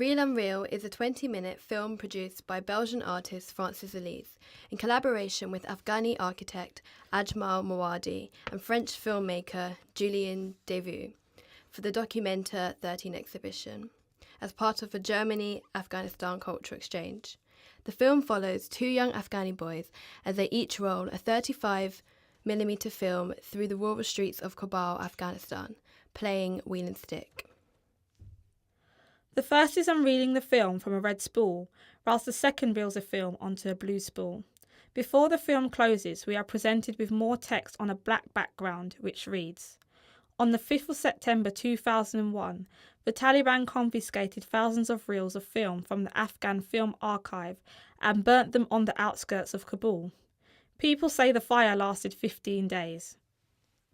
Reel-Unreel is a 20-minute film produced by Belgian artist Francis Elise in collaboration with Afghani architect Ajmal Mawadi and French filmmaker Julien Deveux for the Documenta 13 exhibition as part of a Germany-Afghanistan cultural exchange. The film follows two young Afghani boys as they each roll a 35mm film through the rural streets of Kabul, Afghanistan, playing wheel and stick. The first is unreeling the film from a red spool, whilst the second reels the film onto a blue spool. Before the film closes, we are presented with more text on a black background, which reads, "On the 5th of September 2001, the Taliban confiscated thousands of reels of film from the Afghan film archive and burnt them on the outskirts of Kabul. People say the fire lasted 15 days.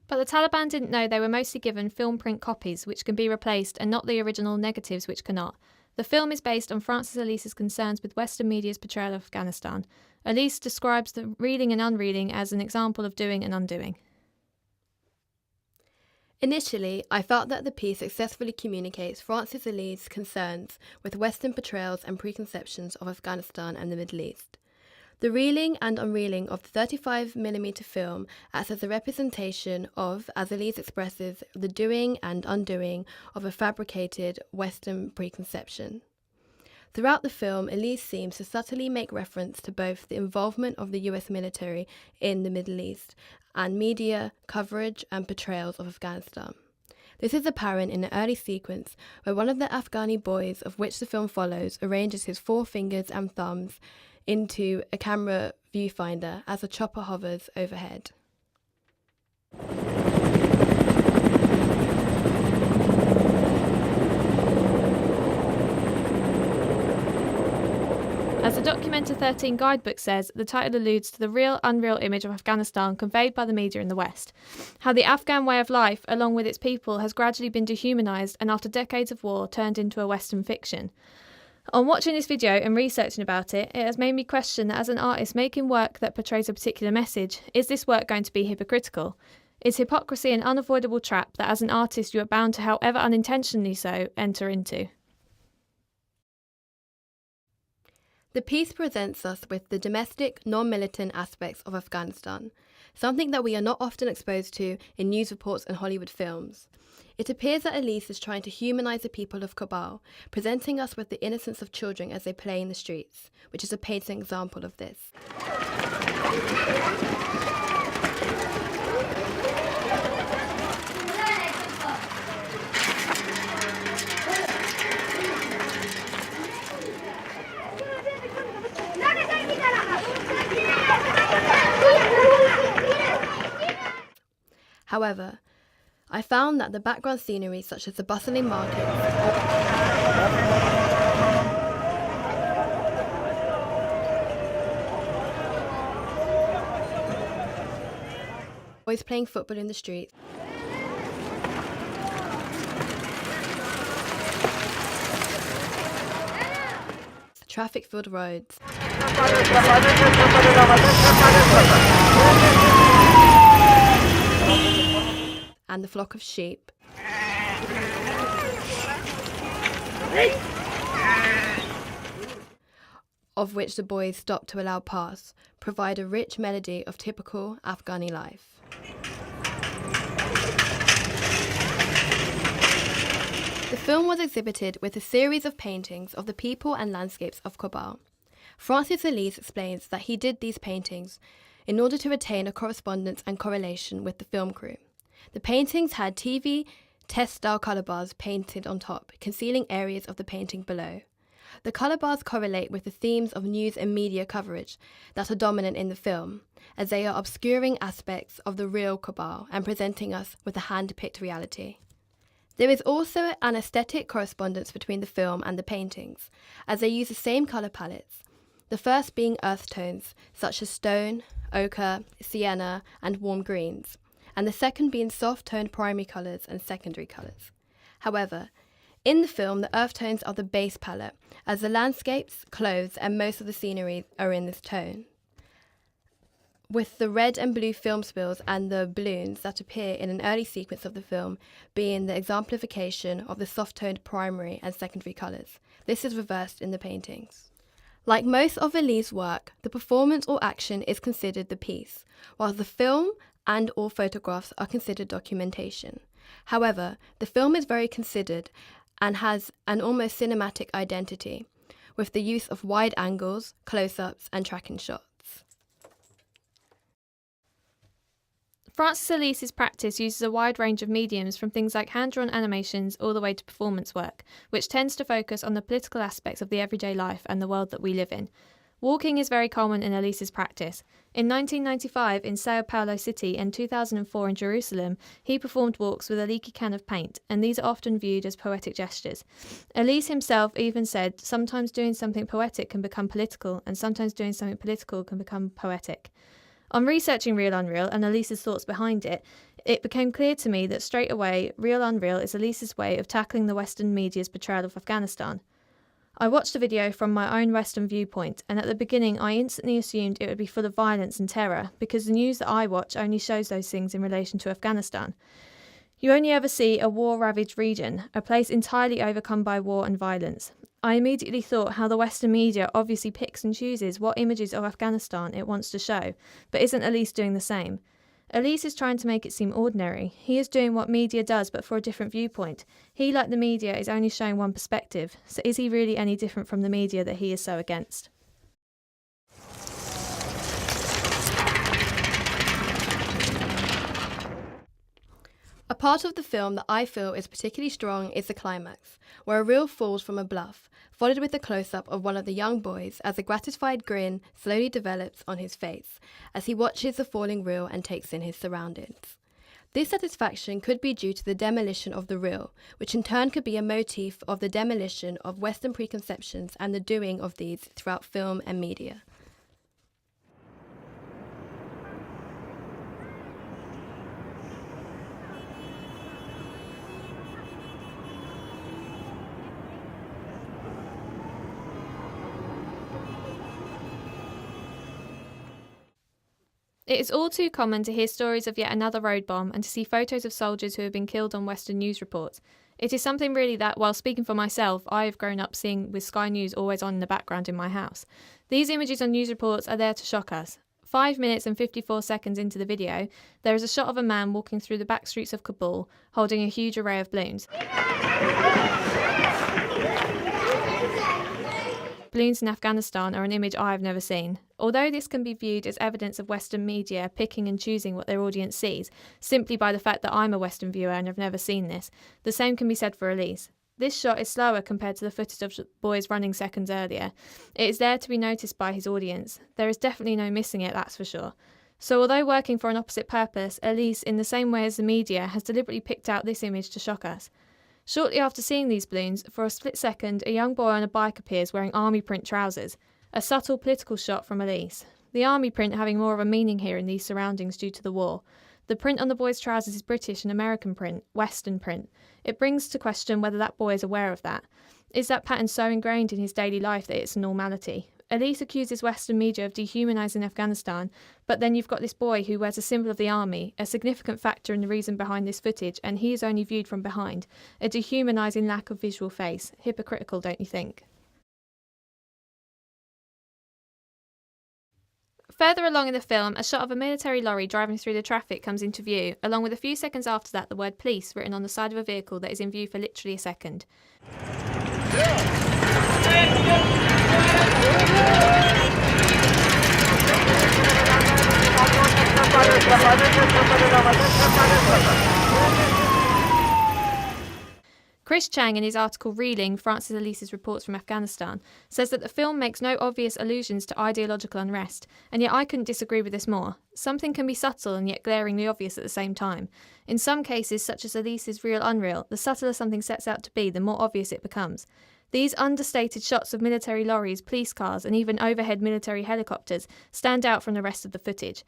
But the Taliban didn't know they were mostly given film print copies which can be replaced and not the original negatives which cannot. The film is based on Francis Elise's concerns with Western media's portrayal of Afghanistan. Elise describes the reeling and unreeling as an example of doing and undoing. Initially, I felt that the piece successfully communicates Francis Elise's concerns with Western portrayals and preconceptions of Afghanistan and the Middle East. The reeling and unreeling of the 35mm film acts as a representation of, as Elise expresses, the doing and undoing of a fabricated Western preconception. Throughout the film, Elise seems to subtly make reference to both the involvement of the US military in the Middle East and media coverage and portrayals of Afghanistan. This is apparent in an early sequence where one of the Afghani boys, of which the film follows, arranges his four fingers and thumbs into a camera viewfinder as a chopper hovers overhead. As the Documenta 13 guidebook says, the title alludes to the real, unreal image of Afghanistan conveyed by the media in the West. How the Afghan way of life, along with its people, has gradually been dehumanised and after decades of war turned into a Western fiction. On watching this video and researching about it, it has made me question that as an artist making work that portrays a particular message, is this work going to be hypocritical? Is hypocrisy an unavoidable trap that as an artist you are bound to, however unintentionally so, enter into? The piece presents us with the domestic, non-militant aspects of Afghanistan, something that we are not often exposed to in news reports and Hollywood films. It appears that Elise is trying to humanise the people of Kabul, presenting us with the innocence of children as they play in the streets, which is a patent example of this. However, I found that the background scenery, such as the bustling markets, boys playing football in the streets, traffic-filled roads, and the flock of sheep, of which the boys stop to allow pass, provide a rich melody of typical Afghani life. The film was exhibited with a series of paintings of the people and landscapes of Kabul. Francis Elise explains that he did these paintings in order to retain a correspondence and correlation with the film crew. The paintings had TV test-style colour bars painted on top, concealing areas of the painting below. The colour bars correlate with the themes of news and media coverage that are dominant in the film, as they are obscuring aspects of the real Kabul and presenting us with a hand-picked reality. There is also an aesthetic correspondence between the film and the paintings, as they use the same colour palettes, the first being earth tones such as stone, ochre, sienna and warm greens, and the second being soft-toned primary colours and secondary colours. However, in the film, the earth tones are the base palette, as the landscapes, clothes and most of the scenery are in this tone, with the red and blue film spills and the balloons that appear in an early sequence of the film being the exemplification of the soft-toned primary and secondary colours. This is reversed in the paintings. Like most of Ayley's work, the performance or action is considered the piece, while the film and or photographs are considered documentation. However, the film is very considered and has an almost cinematic identity, with the use of wide angles, close-ups and tracking shots. Frances Elyse's practice uses a wide range of mediums from things like hand-drawn animations all the way to performance work, which tends to focus on the political aspects of the everyday life and the world that we live in. Walking is very common in Elyse's practice. In 1995 in Sao Paulo City and 2004 in Jerusalem, he performed walks with a leaky can of paint, and these are often viewed as poetic gestures. Elyse himself even said, sometimes doing something poetic can become political, and sometimes doing something political can become poetic. On researching Reel-Unreel and Elyse's thoughts behind it, it became clear to me that straight away, Reel-Unreel is Elyse's way of tackling the Western media's portrayal of Afghanistan. I watched the video from my own Western viewpoint, and at the beginning I instantly assumed it would be full of violence and terror, because the news that I watch only shows those things in relation to Afghanistan. You only ever see a war-ravaged region, a place entirely overcome by war and violence. I immediately thought how the Western media obviously picks and chooses what images of Afghanistan it wants to show, but isn't Elyse doing the same? Elyse is trying to make it seem ordinary. He is doing what media does, but for a different viewpoint. He, like the media, is only showing one perspective, so is he really any different from the media that he is so against? A part of the film that I feel is particularly strong is the climax, where a reel falls from a bluff, followed with a close-up of one of the young boys as a gratified grin slowly develops on his face as he watches the falling reel and takes in his surroundings. This satisfaction could be due to the demolition of the reel, which in turn could be a motif of the demolition of Western preconceptions and the doing of these throughout film and media. It is all too common to hear stories of yet another road bomb and to see photos of soldiers who have been killed on Western news reports. It is something really that, while speaking for myself, I have grown up seeing with Skye News always on in the background in my house. These images on news reports are there to shock us. 5 minutes and 54 seconds into the video, there is a shot of a man walking through the back streets of Kabul, holding a huge array of balloons. Balloons in Afghanistan are an image I have never seen. Although this can be viewed as evidence of Western media picking and choosing what their audience sees, simply by the fact that I'm a Western viewer and have never seen this, the same can be said for Elyse. This shot is slower compared to the footage of the boys running seconds earlier. It is there to be noticed by his audience. There is definitely no missing it, that's for sure. So although working for an opposite purpose, Elyse, in the same way as the media, has deliberately picked out this image to shock us. Shortly after seeing these balloons, for a split second, a young boy on a bike appears wearing army print trousers. A subtle political shot from Elyse. The army print having more of a meaning here in these surroundings due to the war. The print on the boy's trousers is British and American print, Western print. It brings to question whether that boy is aware of that. Is that pattern so ingrained in his daily life that it's a normality? Elyse accuses Western media of dehumanising Afghanistan, but then you've got this boy who wears a symbol of the army, a significant factor in the reason behind this footage, and he is only viewed from behind. A dehumanising lack of visual face. Hypocritical, don't you think? Further along in the film, a shot of a military lorry driving through the traffic comes into view, along with a few seconds after that the word police written on the side of a vehicle that is in view for literally a second. Chris Chang, in his article Reeling, Frances Elyse's Reports from Afghanistan, says that the film makes no obvious allusions to ideological unrest, and yet I couldn't disagree with this more. Something can be subtle and yet glaringly obvious at the same time. In some cases, such as Elyse's Reel-Unreel, the subtler something sets out to be, the more obvious it becomes. These understated shots of military lorries, police cars, and even overhead military helicopters stand out from the rest of the footage.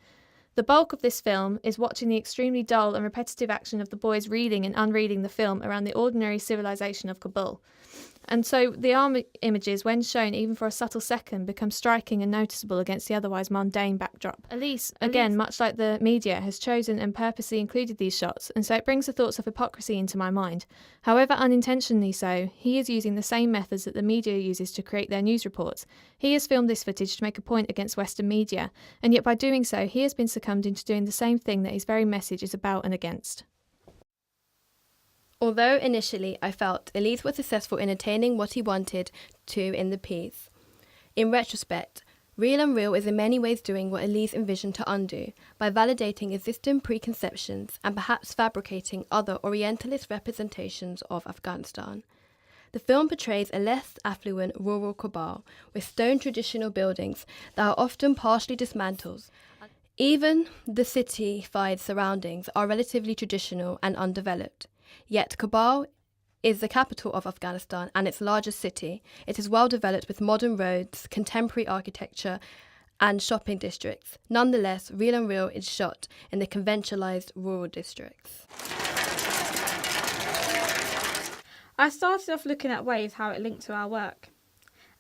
The bulk of this film is watching the extremely dull and repetitive action of the boys reeling and unreeling the film around the ordinary civilization of Kabul. And so the arm images, when shown even for a subtle second, become striking and noticeable against the otherwise mundane backdrop. Elise, again, much like the media, has chosen and purposely included these shots, and so it brings the thoughts of hypocrisy into my mind. However unintentionally so, he is using the same methods that the media uses to create their news reports. He has filmed this footage to make a point against Western media, and yet by doing so, he has been succumbed into doing the same thing that his very message is about and against. Although initially I felt Elise was successful in attaining what he wanted to in the piece, in retrospect, Reel-Unreel is in many ways doing what Elise envisioned to undo by validating existing preconceptions and perhaps fabricating other Orientalist representations of Afghanistan. The film portrays a less affluent rural Kabul with stone traditional buildings that are often partially dismantled. Even the city-fied surroundings are relatively traditional and undeveloped. Yet Kabul is the capital of Afghanistan and its largest city. It is well developed with modern roads, contemporary architecture and shopping districts. Nonetheless, Reel-Unreel is shot in the conventionalized rural districts. I started off looking at ways how it linked to our work.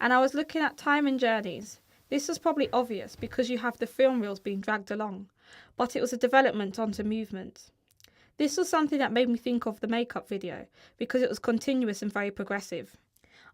And I was looking at time and journeys. This was probably obvious because you have the film reels being dragged along, but it was a development onto movement. This was something that made me think of the makeup video because it was continuous and very progressive.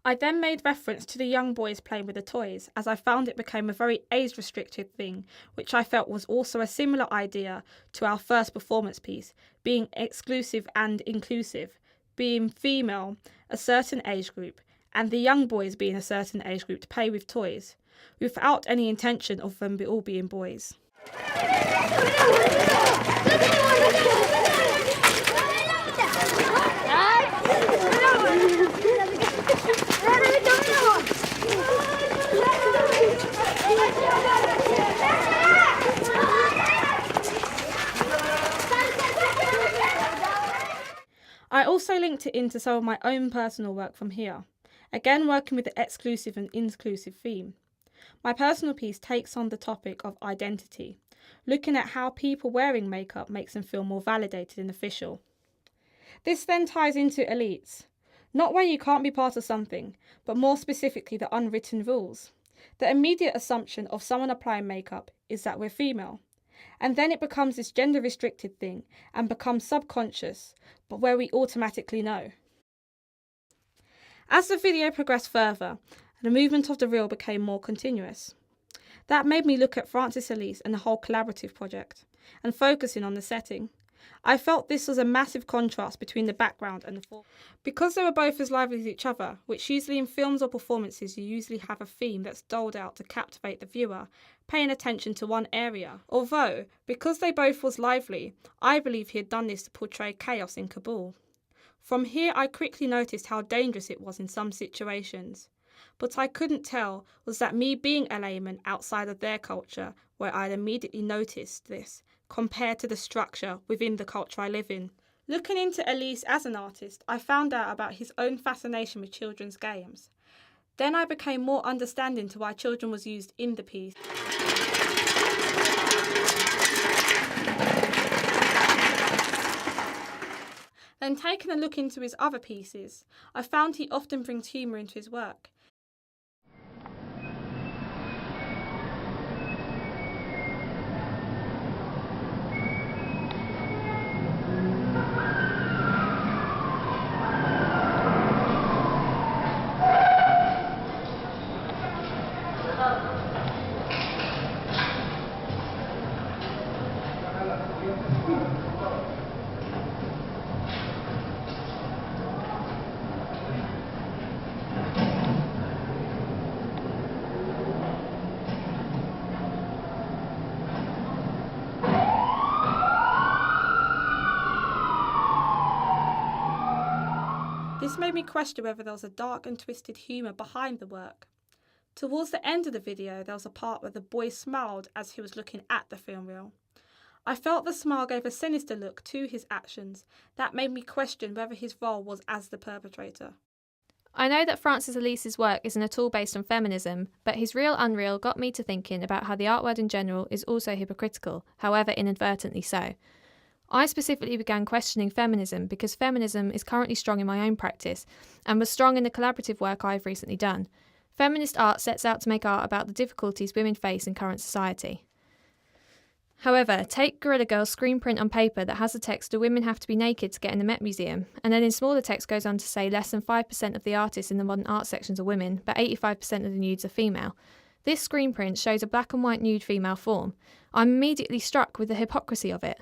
I then made reference to the young boys playing with the toys as I found it became a very age-restricted thing, which I felt was also a similar idea to our first performance piece, being exclusive and inclusive, being female, a certain age group, and the young boys being a certain age group to play with toys, without any intention of them all being boys. I also linked it into some of my own personal work from here, again working with the exclusive and inclusive theme. My personal piece takes on the topic of identity, looking at how people wearing makeup makes them feel more validated and official. This then ties into elites, not where you can't be part of something, but more specifically the unwritten rules. The immediate assumption of someone applying makeup is that we're female, and then it becomes this gender-restricted thing and becomes subconscious, but where we automatically know. As the video progressed further, the movement of the reel became more continuous. That made me look at Francis Elise and the whole collaborative project, and focusing on the setting. I felt this was a massive contrast between the background and the foreground. Because they were both as lively as each other, which usually in films or performances you usually have a theme that's doled out to captivate the viewer, paying attention to one area. Although, because they both was lively, I believe he had done this to portray chaos in Kabul. From here I quickly noticed how dangerous it was in some situations. But I couldn't tell was that me being a layman outside of their culture where I'd immediately noticed this, compared to the structure within the culture I live in. Looking into Elise as an artist, I found out about his own fascination with children's games. Then I became more understanding to why children was used in the piece. Then taking a look into his other pieces, I found he often brings humour into his work. This made me question whether there was a dark and twisted humour behind the work. Towards the end of the video, there was a part where the boy smiled as he was looking at the film reel. I felt the smile gave a sinister look to his actions that made me question whether his role was as the perpetrator. I know that Francis Elise's work isn't at all based on feminism, but his Reel-Unreel got me to thinking about how the art world in general is also hypocritical, however inadvertently so. I specifically began questioning feminism because feminism is currently strong in my own practice and was strong in the collaborative work I've recently done. Feminist art sets out to make art about the difficulties women face in current society. However, take Gorilla Girl's screen print on paper that has the text "Do women have to be naked to get in the Met Museum?" and then in smaller text goes on to say less than 5% of the artists in the modern art sections are women, but 85% of the nudes are female. This screen print shows a black and white nude female form. I'm immediately struck with the hypocrisy of it.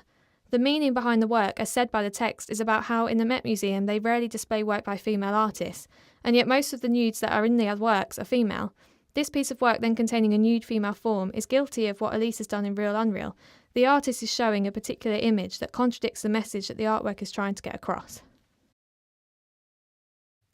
The meaning behind the work, as said by the text, is about how in the Met Museum they rarely display work by female artists, and yet most of the nudes that are in the works are female. This piece of work, then containing a nude female form, is guilty of what Aylea has done in Reel-Unreel. The artist is showing a particular image that contradicts the message that the artwork is trying to get across.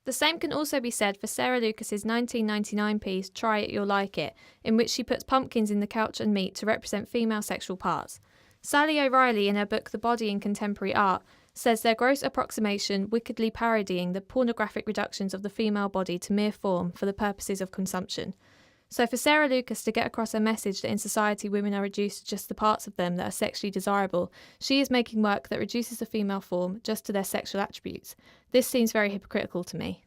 The same can also be said for Sarah Lucas's 1999 piece Try It You'll Like It, in which she puts pumpkins in the couch and meat to represent female sexual parts. Sally O'Reilly, in her book The Body in Contemporary Art, says their gross approximation wickedly parodying the pornographic reductions of the female body to mere form for the purposes of consumption. So for Sarah Lucas to get across her message that in society women are reduced to just the parts of them that are sexually desirable, she is making work that reduces the female form just to their sexual attributes. This seems very hypocritical to me.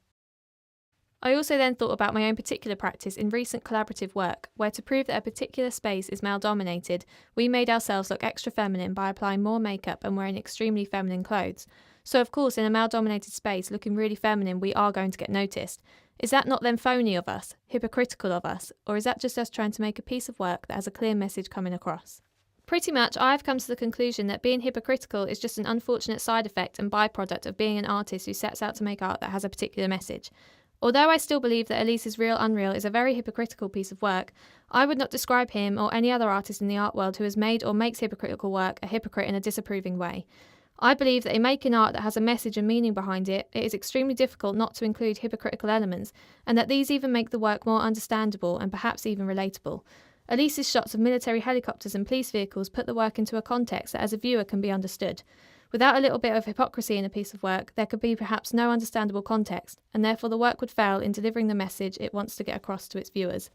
I also then thought about my own particular practice in recent collaborative work, where to prove that a particular space is male-dominated, we made ourselves look extra feminine by applying more makeup and wearing extremely feminine clothes. So of course, in a male-dominated space, looking really feminine, we are going to get noticed. Is that not then phony of us, hypocritical of us, or is that just us trying to make a piece of work that has a clear message coming across? Pretty much, I've come to the conclusion that being hypocritical is just an unfortunate side effect and byproduct of being an artist who sets out to make art that has a particular message. Although I still believe that Alea's Reel-Unreel is a very hypocritical piece of work, I would not describe him or any other artist in the art world who has made or makes hypocritical work a hypocrite in a disapproving way. I believe that in making art that has a message and meaning behind it, it is extremely difficult not to include hypocritical elements, and that these even make the work more understandable and perhaps even relatable. Alea's shots of military helicopters and police vehicles put the work into a context that as a viewer can be understood. Without a little bit of hypocrisy in a piece of work, there could be perhaps no understandable context, and therefore the work would fail in delivering the message it wants to get across to its viewers.